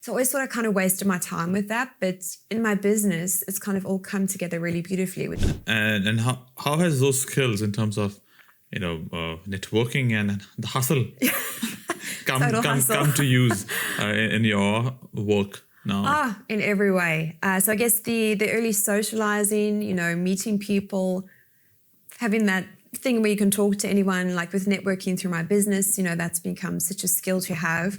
So I always thought I kind of wasted my time with that, but in my business, it's kind of all come together really beautifully. And how has those skills in terms of, networking and the hustle come to use in your work now? In every way. So I guess the early socializing, meeting people, having that thing where you can talk to anyone, like with networking through my business, that's become such a skill to have.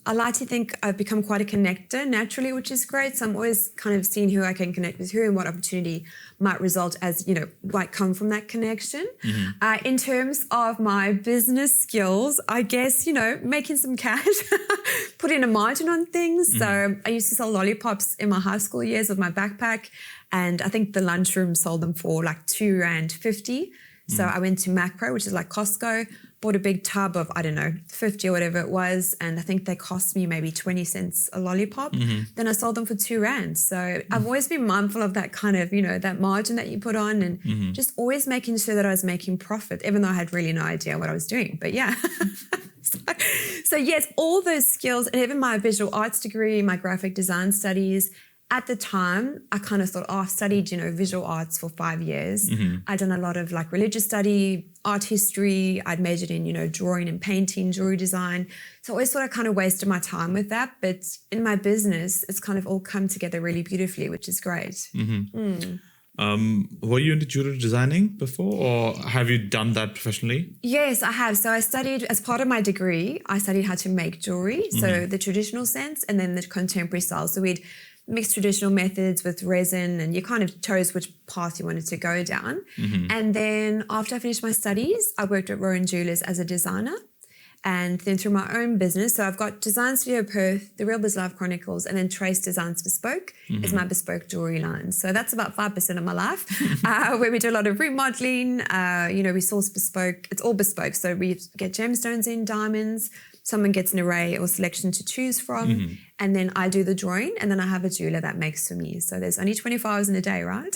I like to think I've become quite a connector naturally, which is great. So I'm always kind of seeing who I can connect with who and what opportunity might result as, might come from that connection. In terms of my business skills, I guess, making some cash, putting a margin on things. So I used to sell lollipops in my high school years with my backpack. And I think the lunchroom sold them for like $2.50. So I went to Macro, which is like Costco, bought a big tub of, 50 or whatever it was. And I think they cost me maybe 20 cents a lollipop. Then I sold them for $2. So I've always been mindful of that kind of, that margin that you put on and just always making sure that I was making profit, even though I had really no idea what I was doing. But yeah. So yes, all those skills and even my visual arts degree, my graphic design studies. At the time, I kind of thought, I've studied, visual arts for 5 years. I'd done a lot of like religious study, art history. I'd majored in, drawing and painting, jewelry design. So I always thought I kind of wasted my time with that. But in my business, it's kind of all come together really beautifully, which is great. Were you into jewelry designing before, or have you done that professionally? Yes, I have. So I studied, as part of my degree, I studied how to make jewelry. So the traditional sense and then the contemporary style. So we'd mixed traditional methods with resin, and you kind of chose which path you wanted to go down. And then after I finished my studies, I worked at Rowan Jewelers as a designer. And then through my own business, so I've got Design Studio Perth, The Real Biz Life Chronicles, and then Trace Designs Bespoke is my bespoke jewelry line. So that's about 5% of my life, where we do a lot of remodeling. We source bespoke. It's all bespoke. So we get gemstones in, diamonds. Someone gets an array or selection to choose from, and then I do the drawing, and then I have a jeweler that makes for me. So there's only 24 hours in a day, right?